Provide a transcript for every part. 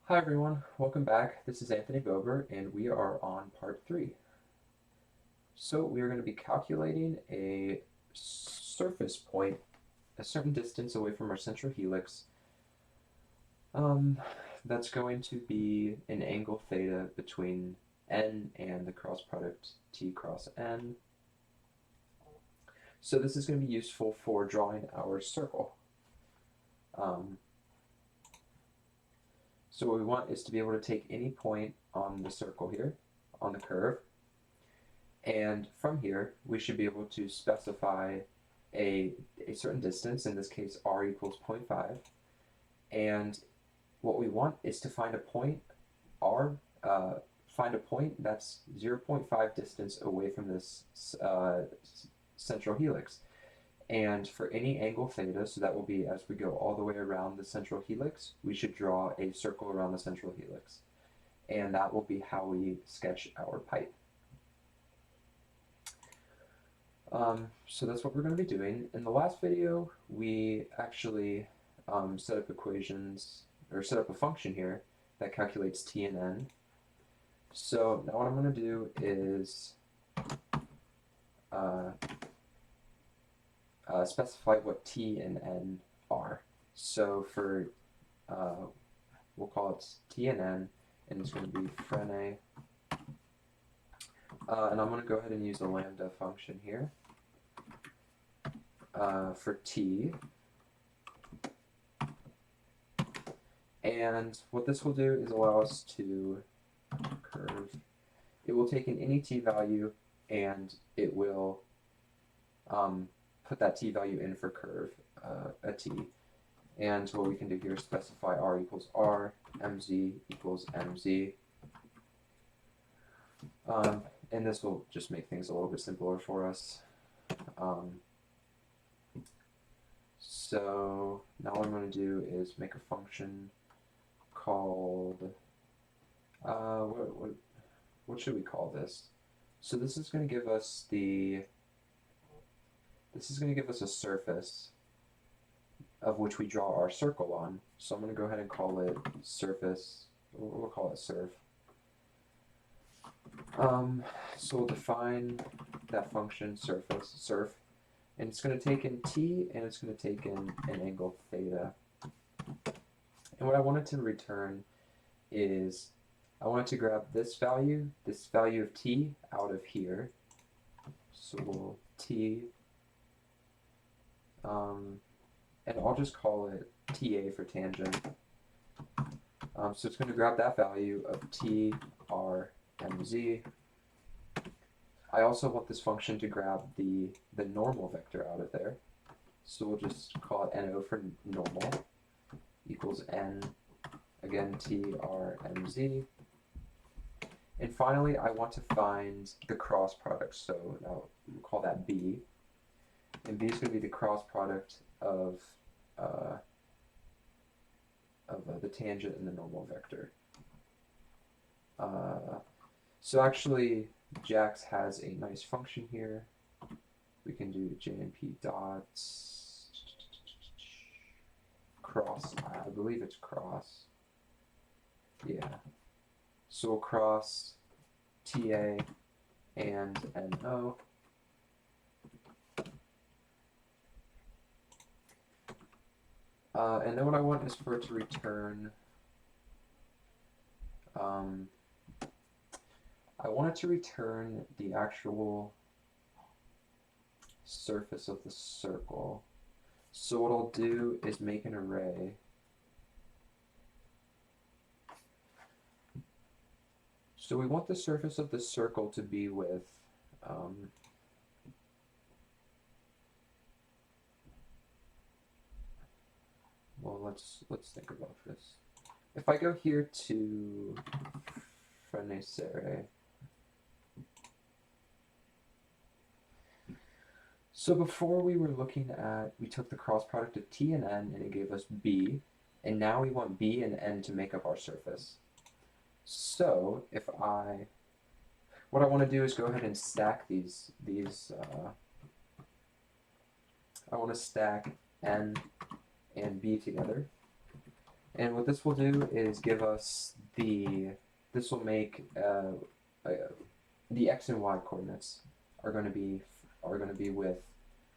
Hi everyone, welcome back. This is Anthony Bober and we are on part 3. So we are going to be calculating a surface point a certain distance away from our central helix. Um, that's going to be an angle theta between n and the cross product t cross n. So this is going to be useful for drawing our circle. Um, so what we want is to be able to take any point on the circle here, on the curve, and from here, we should be able to specify a certain distance, in this case r equals 0.5, and what we want is to find a point r, find a point that's 0.5 distance away from this central helix. And for any angle theta, so that will be as we go all the way around the central helix, we should draw a circle around the central helix. And that will be how we sketch our pipe. So that's what we're going to be doing. In the last video, we actually set up equations, or set up a function here that calculates t and n. So now what I'm going to do is specify what t and n are. So for, we'll call it t and n, and it's going to be frene. And I'm going to go ahead and use a lambda function here. For t. And what this will do is allow us to curve. It will take in any t value and it will put that t value in for curve a t. And what we can do here is specify r equals r, mz equals mz. And this will just make things a little bit simpler for us. So now what I'm going to do is make a function called, what should we call this? So this is going to give us a surface of which we draw our circle on. So I'm going to go ahead and call it surface, we'll call it surf. So we'll define that function surf, and it's going to take in t and it's going to take in an angle theta. And what I wanted to return is I wanted to grab this value of t out of here. So we'll t, and I'll just call it TA for tangent. So it's going to grab that value of t, r, mz. I also want this function to grab the normal vector out of there. So we'll just call it no for normal, equals n, again t, r, mz. And finally, I want to find the cross product. So now we'll call that b. And b is going to be the cross product of the tangent and the normal vector. So actually, Jax has a nice function here. We can do JNP dots cross, I believe it's cross. Yeah. So we'll cross TA and NO. And then what I want is for it to return, I want it to return the actual surface of the circle. So what I'll do is make an array. So we want the surface of the circle to be with well, let's think about this. If I go here to Frenesere, so before we were looking at, we took the cross product of t and n and it gave us b, and now we want b and n to make up our surface. So if what I want to do is go ahead and stack these I want to stack n and b together. And what this will do is give us this will make the x and y coordinates are going to be with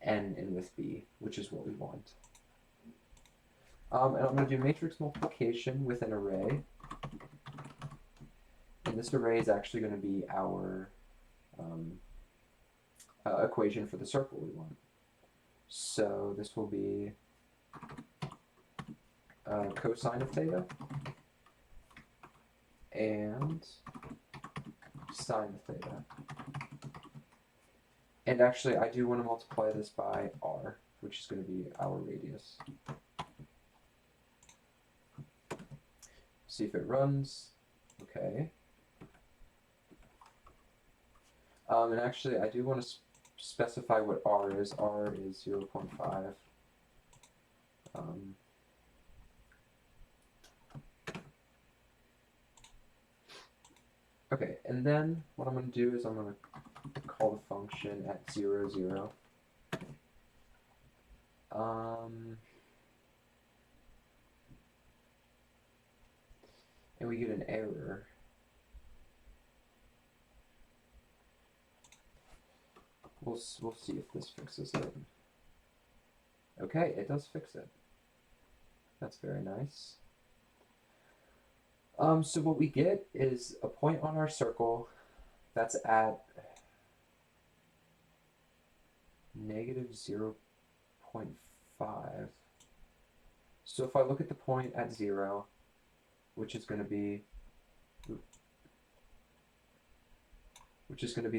n and with b, which is what we want. And I'm going to do matrix multiplication with an array. And this array is actually going to be our equation for the circle we want. So this will be cosine of theta and sine of theta. And actually, I do want to multiply this by r, which is going to be our radius. See if it runs. Okay. And actually, I do want to specify what r is. R is 0.5. Okay, and then what I'm going to do is I'm going to call the function at 0, 0. And we get an error. We'll see if this fixes it. Okay, it does fix it. That's very nice. So what we get is a point on our circle that's at negative 0.5. So if I look at the point at 0, which is going to be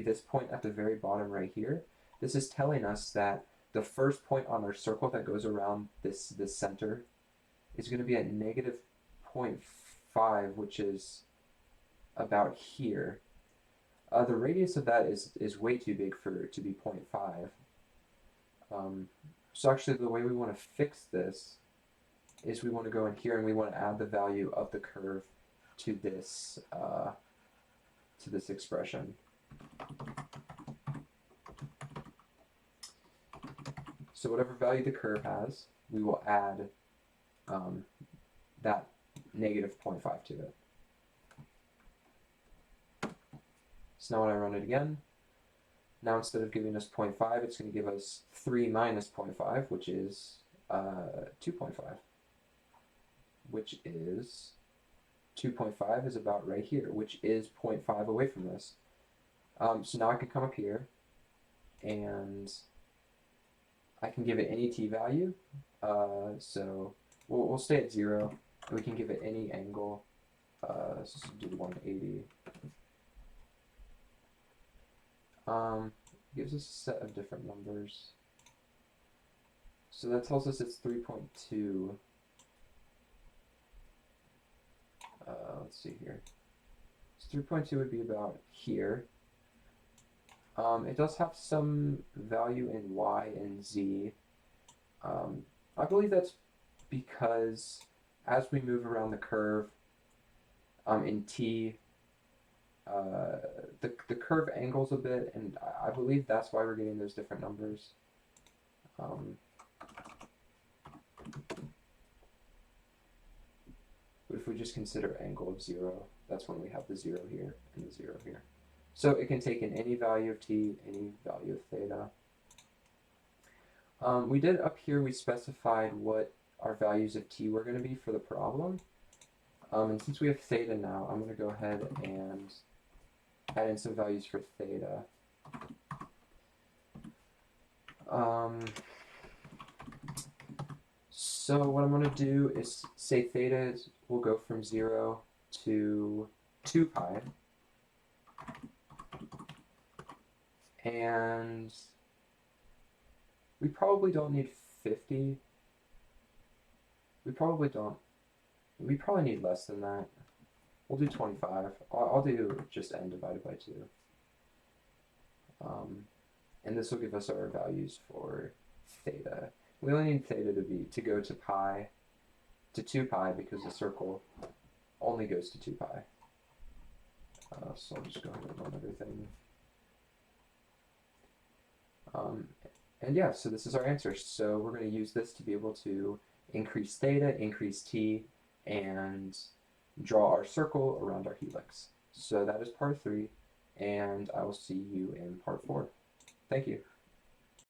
this point at the very bottom right here, this is telling us that the first point on our circle that goes around this center is going to be at negative 0.5, which is about here. The radius of that is way too big to be 0.5. So actually the way we want to fix this is we want to go in here and we want to add the value of the curve to this expression. So whatever value the curve has, we will add that negative 0.5 to it. So now when I run it again, now instead of giving us 0.5, it's going to give us 3 minus 0.5, which is 2.5, which is 2.5 is about right here, which is 0.5 away from this. So now I can come up here and I can give it any t value. So we'll stay at 0. We can give it any angle. So do 180. Gives us a set of different numbers. So that tells us it's 3.2. Let's see here. So 3.2 would be about here. It does have some value in y and z. I believe that's because as we move around the curve in t, the curve angles a bit, and I believe that's why we're getting those different numbers. But if we just consider angle of 0, that's when we have the 0 here and the 0 here. So it can take in any value of t, any value of theta. We did up here, we specified what our values of t were going to be for the problem. And since we have theta now, I'm going to go ahead and add in some values for theta. So what I'm going to do is say theta will go from 0 to 2 pi. And we probably don't need 50. We probably need less than that. We'll do 25. I'll do just n divided by 2. And this will give us our values for theta. We only need theta to go to 2 pi because the circle only goes to 2 pi. So I'll just go ahead and run everything. And yeah, so this is our answer. So we're going to use this to be able to increase theta, increase t, and draw our circle around our helix. So that is part 3, and I will see you in part 4. Thank you.